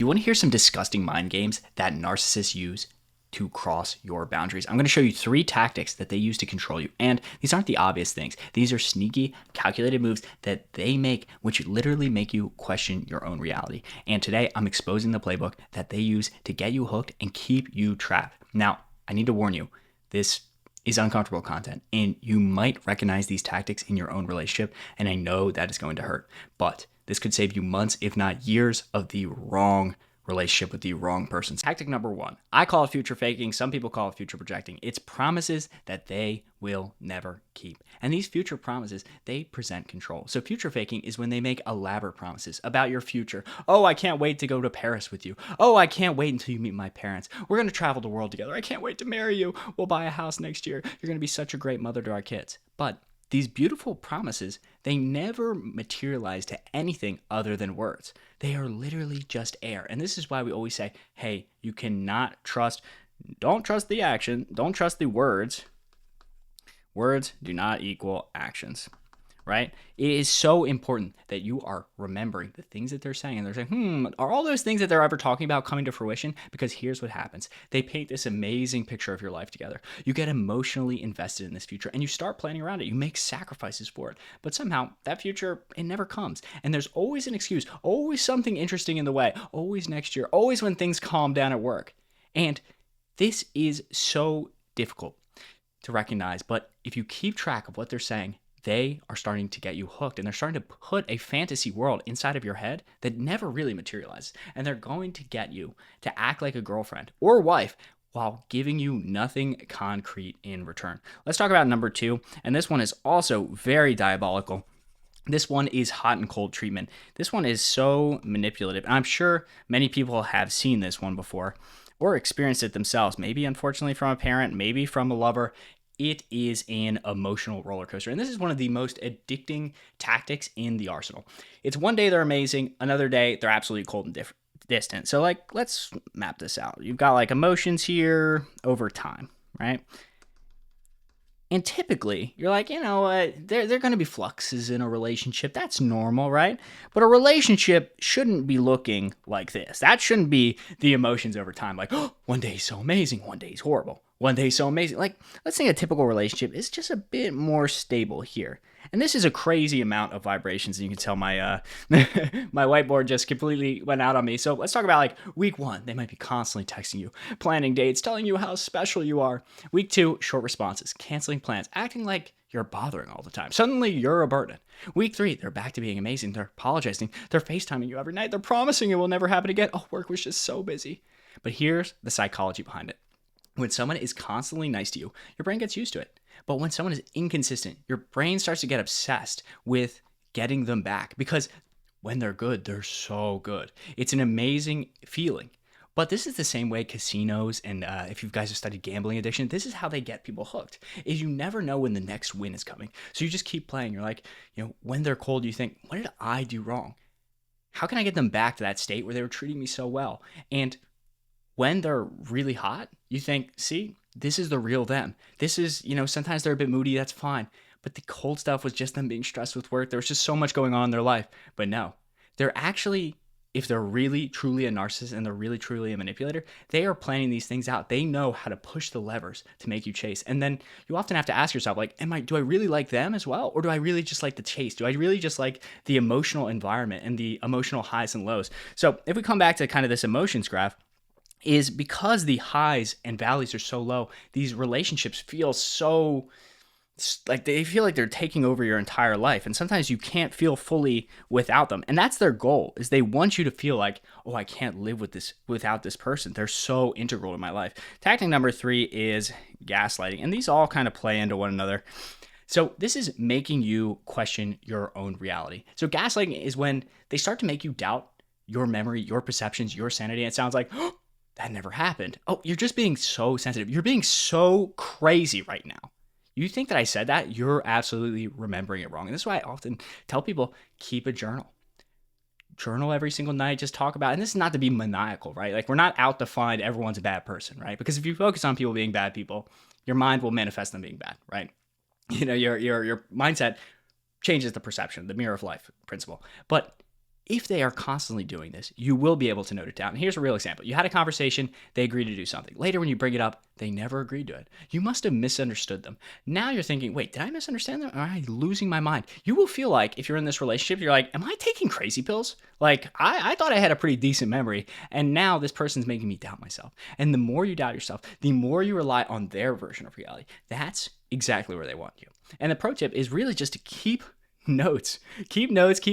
You want to hear some disgusting mind games that narcissists use to cross your boundaries? I'm going to show you 3 tactics that they use to control you. And these aren't the obvious things. These are sneaky, calculated moves that they make, which literally make you question your own reality. And today I'm exposing the playbook that they use to get you hooked and keep you trapped. Now, I need to warn you, this is uncomfortable content, and you might recognize these tactics in your own relationship, and I know that is going to hurt, but this could save you months, if not years, of the wrong relationship with the wrong person. Tactic number 1, I call it future faking. Some people call it future projecting. It's promises that they will never keep. And these future promises, they present control. So future faking is when they make elaborate promises about your future. Oh, I can't wait to go to Paris with you. Oh, I can't wait until you meet my parents. We're going to travel the world together. I can't wait to marry you. We'll buy a house next year. You're going to be such a great mother to our kids. But these beautiful promises, they never materialize to anything other than words. They are literally just air. And this is why we always say, hey, you cannot trust, don't trust the action, don't trust the words. Words do not equal actions, right? It is so important that you are remembering the things that they're saying. And they're saying, are all those things that they're ever talking about coming to fruition? Because here's what happens. They paint this amazing picture of your life together. You get emotionally invested in this future and you start planning around it. You make sacrifices for it. But somehow that future, it never comes. And there's always an excuse, always something interesting in the way, always next year, always when things calm down at work. And this is so difficult to recognize. But if you keep track of what they're saying, they are starting to get you hooked, and they're starting to put a fantasy world inside of your head that never really materializes. And they're going to get you to act like a girlfriend or wife while giving you nothing concrete in return. Let's talk about number 2. And this one is also very diabolical. This one is hot and cold treatment. This one is so manipulative. And I'm sure many people have seen this one before or experienced it themselves. Maybe unfortunately from a parent, maybe from a lover. It is an emotional roller coaster. And this is one of the most addicting tactics in the arsenal. It's one day they're amazing, another day they're absolutely cold and distant. So let's map this out. You've got emotions here over time, right? And typically, you're like, you know what, there are going to be fluxes in a relationship. That's normal, right? But a relationship shouldn't be looking like this. That shouldn't be the emotions over time. Like, oh, one day he's so amazing, one day he's horrible. One day he's so amazing. Let's say a typical relationship is just a bit more stable here. And this is a crazy amount of vibrations. And you can tell my my whiteboard just completely went out on me. So let's talk about week 1. They might be constantly texting you, planning dates, telling you how special you are. Week 2, short responses, canceling plans, acting like you're bothering all the time. Suddenly you're a burden. Week 3, they're back to being amazing. They're apologizing. They're FaceTiming you every night. They're promising it will never happen again. Oh, work was just so busy. But here's the psychology behind it. When someone is constantly nice to you, your brain gets used to it. But when someone is inconsistent, your brain starts to get obsessed with getting them back because when they're good, they're so good. It's an amazing feeling. But this is the same way casinos and if you guys have studied gambling addiction, this is how they get people hooked. Is you never know when the next win is coming. So you just keep playing. You're like, when they're cold, you think, what did I do wrong? How can I get them back to that state where they were treating me so well? And when they're really hot, you think, see, this is the real them. This is, sometimes they're a bit moody, that's fine. But the cold stuff was just them being stressed with work. There was just so much going on in their life. But no, they're actually, if they're really truly a narcissist and they're really truly a manipulator, they are planning these things out. They know how to push the levers to make you chase. And then you often have to ask yourself, do I really like them as well? Or do I really just like the chase? Do I really just like the emotional environment and the emotional highs and lows? So if we come back to kind of this emotions graph, is because the highs and valleys are so low, these relationships feel so they feel like they're taking over your entire life. And sometimes you can't feel fully without them. And that's their goal, is they want you to feel like, oh, I can't live without this person. They're so integral to my life. Tactic number 3 is gaslighting. And these all kind of play into one another. So this is making you question your own reality. So gaslighting is when they start to make you doubt your memory, your perceptions, your sanity. And it sounds like, oh, that never happened. Oh, you're just being so sensitive. You're being so crazy right now. You think that I said that? You're absolutely remembering it wrong. And this is why I often tell people, keep a journal. Journal every single night. Just talk about it. And this is not to be maniacal, right? We're not out to find everyone's a bad person, right? Because if you focus on people being bad people, your mind will manifest them being bad, right? Your mindset changes the perception, the mirror of life principle. But If they are constantly doing this, you will be able to note it down. And here's a real example. You had a conversation, they agreed to do something. Later, when you bring it up, they never agreed to it. You must have misunderstood them. Now you're thinking, wait, did I misunderstand them? Or am I losing my mind? You will feel like if you're in this relationship, you're like, am I taking crazy pills? Like, I thought I had a pretty decent memory, and now this person's making me doubt myself. And the more you doubt yourself, the more you rely on their version of reality. That's exactly where they want you. And the pro tip is really just to keep notes, keep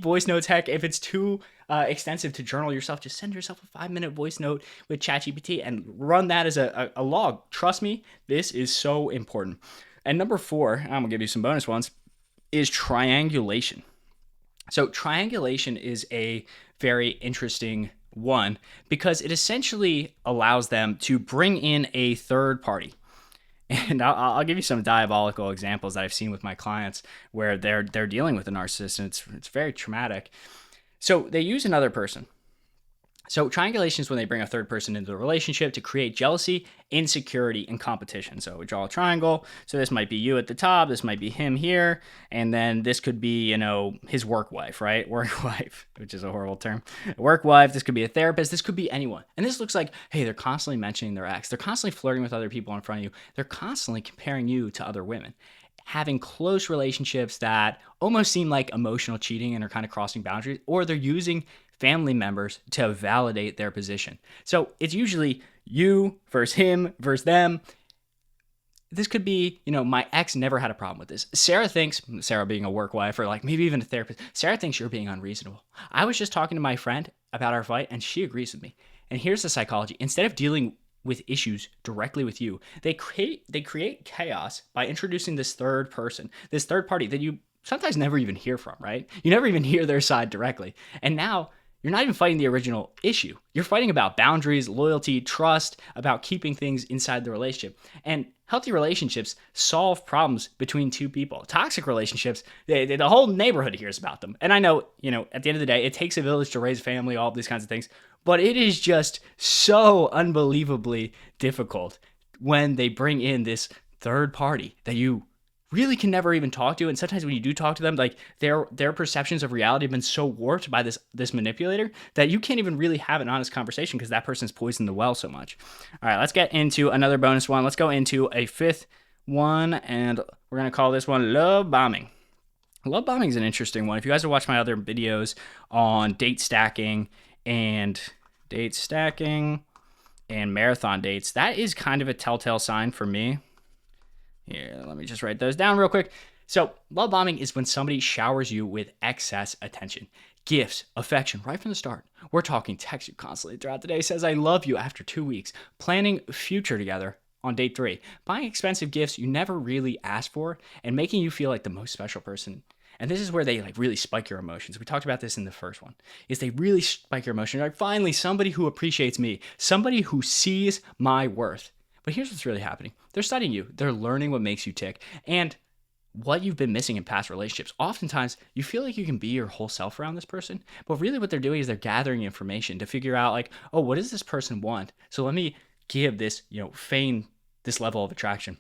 voice notes. Heck, if it's too extensive to journal yourself, just send yourself a 5-minute voice note with ChatGPT and run that as a log. Trust me, this is so important. And number 4, I'm gonna give you some bonus ones, is triangulation. So triangulation is a very interesting one because it essentially allows them to bring in a third party. And I'll give you some diabolical examples that I've seen with my clients where they're dealing with a narcissist, and it's very traumatic. So they use another person. So triangulation is when they bring a third person into the relationship to create jealousy, insecurity, and competition. So we draw a triangle. So this might be you at the top. This might be him here. And then this could be, his work wife, right? Work wife, which is a horrible term. Work wife. This could be a therapist. This could be anyone. And this looks like, hey, they're constantly mentioning their ex. They're constantly flirting with other people in front of you. They're constantly comparing you to other women, having close relationships that almost seem like emotional cheating and are kind of crossing boundaries, or they're using family members to validate their position. So it's usually you versus him versus them. This could be, my ex never had a problem with this. Sarah being a work wife or like maybe even a therapist, Sarah thinks you're being unreasonable. I was just talking to my friend about our fight and she agrees with me. And here's the psychology. Instead of dealing with issues directly with you, they create chaos by introducing this third person, this third party that you sometimes never even hear from, right? You never even hear their side directly. And now you're not even fighting the original issue. You're fighting about boundaries, loyalty, trust, about keeping things inside the relationship. And healthy relationships solve problems between two people. Toxic relationships, the whole neighborhood hears about them. And I know, at the end of the day, it takes a village to raise a family, all of these kinds of things. But it is just so unbelievably difficult when they bring in this third party that you really can never even talk to. And sometimes when you do talk to them, like their perceptions of reality have been so warped by this manipulator that you can't even really have an honest conversation because that person's poisoned the well so much. All right, let's get into another bonus one. Let's go into a 5th one, and we're going to call this one love bombing. Love bombing is an interesting one. If you guys have watched my other videos on date stacking and marathon dates, that is kind of a telltale sign for me. Here, let me just write those down real quick. So love bombing is when somebody showers you with excess attention, gifts, affection right from the start. We're talking text you constantly throughout the day, says I love you after 2 weeks, planning future together on date 3, buying expensive gifts you never really asked for, and making you feel like the most special person. And this is where they really spike your emotions. We talked about this in the first one, is they really spike your emotions. You're like, finally, somebody who appreciates me, somebody who sees my worth. But here's what's really happening. They're studying you. They're learning what makes you tick and what you've been missing in past relationships. Oftentimes, you feel like you can be your whole self around this person, but really what they're doing is they're gathering information to figure out like, oh, what does this person want? So let me give this, feign this level of attraction.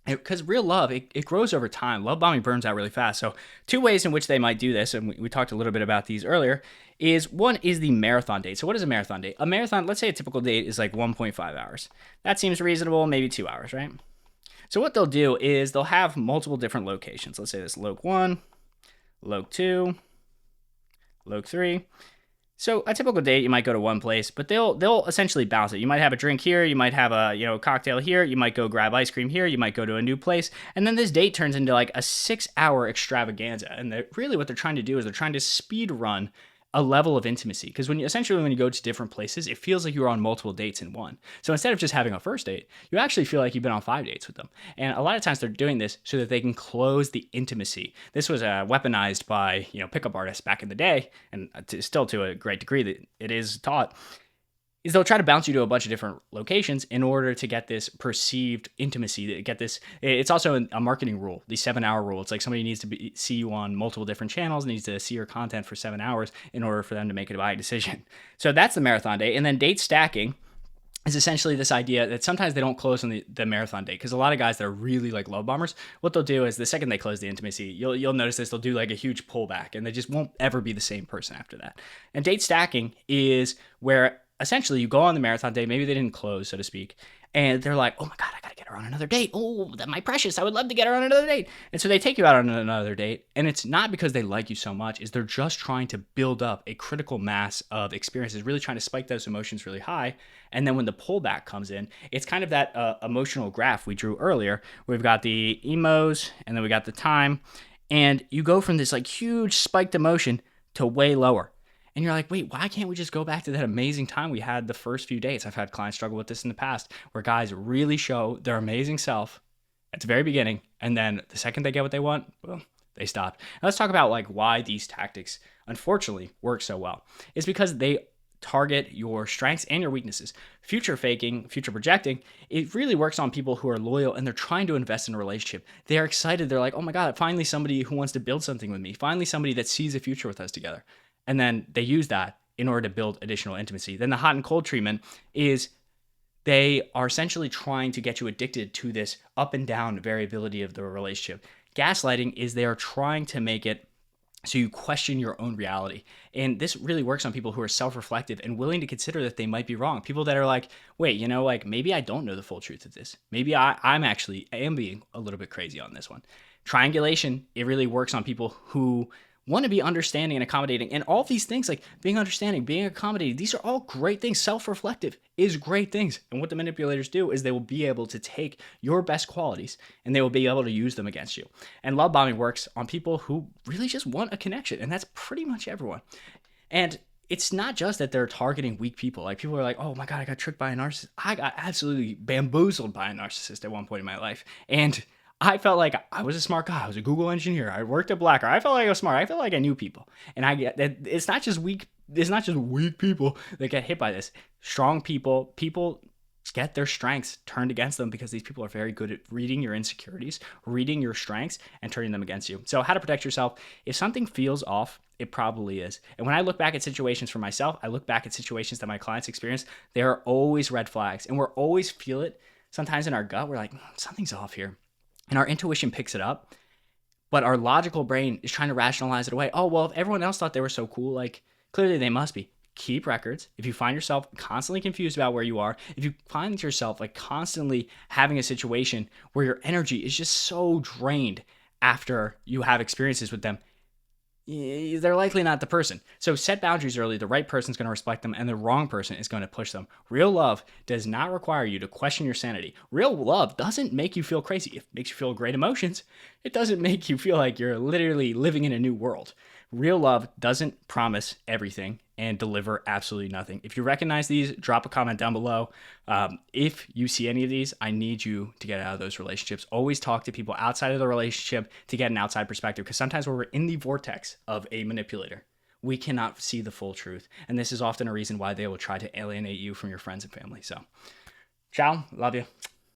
Because real love, it grows over time. Love bombing burns out really fast. So 2 ways in which they might do this, and we talked a little bit about these earlier, is one is the marathon date. So what is a marathon date? A marathon, let's say a typical date is like 1.5 hours. That seems reasonable, maybe 2 hours, right? So what they'll do is they'll have multiple different locations. Let's say this Loc 1, Loc 2, Loc 3. So a typical date, you might go to one place, but they'll essentially balance it. You might have a drink here, you might have a cocktail here, you might go grab ice cream here, you might go to a new place, and then this date turns into like a 6-hour extravaganza. And really what they're trying to do is they're trying to speed run a level of intimacy, because when you go to different places, it feels like you're on multiple dates in one. So instead of just having a first date, you actually feel like you've been on 5 dates with them. And a lot of times they're doing this so that they can close the intimacy. This was weaponized by pickup artists back in the day, and still to a great degree that it is taught. Is they'll try to bounce you to a bunch of different locations in order to get this perceived intimacy, to get this. It's also a marketing rule, the 7-hour rule. It's like somebody needs to see you on multiple different channels, needs to see your content for 7 hours in order for them to make a buying decision. So that's the marathon date. And then date stacking is essentially this idea that sometimes they don't close on the marathon date, because a lot of guys that are really like love bombers, what they'll do is the second they close the intimacy, you'll notice this, they'll do like a huge pullback and they just won't ever be the same person after that. And date stacking is where essentially you go on the marathon date, maybe they didn't close, so to speak, and they're like, oh my God, I gotta get her on another date. Oh, my precious, I would love to get her on another date. And so they take you out on another date, and it's not because they like you so much, is they're just trying to build up a critical mass of experiences, really trying to spike those emotions really high. And then when the pullback comes in, it's kind of that emotional graph we drew earlier. We've got the emos, and then we got the time, and you go from this like huge spiked emotion to way lower. And you're like, wait, why can't we just go back to that amazing time we had the first few dates? I've had clients struggle with this in the past, where guys really show their amazing self at the very beginning, and then the second they get what they want, well, they stop. Now let's talk about like why these tactics unfortunately work so well. It's because they target your strengths and your weaknesses. Future faking, future projecting, it really works on people who are loyal and they're trying to invest in a relationship. They're excited. They're like, oh my God, finally somebody who wants to build something with me. Finally somebody that sees a future with us together. And then they use that in order to build additional intimacy. Then the hot and cold treatment is they are essentially trying to get you addicted to this up and down variability of the relationship. Gaslighting is they are trying to make it so you question your own reality. And this really works on people who are self-reflective and willing to consider that they might be wrong. People that are like, wait, like maybe I don't know the full truth of this. Maybe I am being a little bit crazy on this one. Triangulation, it really works on people who want to be understanding and accommodating. And all these things, like being understanding, being accommodating, these are all great things. Self-reflective is great things. And what the manipulators do is they will be able to take your best qualities and they will be able to use them against you. And love bombing works on people who really just want a connection. And that's pretty much everyone. And it's not just that they're targeting weak people. Like people are like, oh my God, I got tricked by a narcissist. I got absolutely bamboozled by a narcissist at one point in my life. And I felt like I was a smart guy. I was a Google engineer. I worked at Blacker. I felt like I was smart. I felt like I knew people. And I get that it's not just weak people that get hit by this. Strong people get their strengths turned against them because these people are very good at reading your insecurities, reading your strengths, and turning them against you. So how to protect yourself. If something feels off, it probably is. And when I look back at situations for myself, I look back at situations that my clients experience, there are always red flags. And we're always feel it. Sometimes in our gut, we're like, something's off here. And our intuition picks it up, but our logical brain is trying to rationalize it away. Oh, well, if everyone else thought they were so cool, like clearly they must be. Keep records. If you find yourself constantly confused about where you are, if you find yourself like constantly having a situation where your energy is just so drained after you have experiences with them, they're likely not the person. So set boundaries early. The right person's going to respect them and the wrong person is going to push them. Real love does not require you to question your sanity. Real love doesn't make you feel crazy. It makes you feel great emotions. It doesn't make you feel like you're literally living in a new world. Real love doesn't promise everything and deliver absolutely nothing. If you recognize these, drop a comment down below. If you see any of these, I need you to get out of those relationships. Always talk to people outside of the relationship to get an outside perspective, because sometimes when we're in the vortex of a manipulator, we cannot see the full truth. And this is often a reason why they will try to alienate you from your friends and family. So, ciao, love you.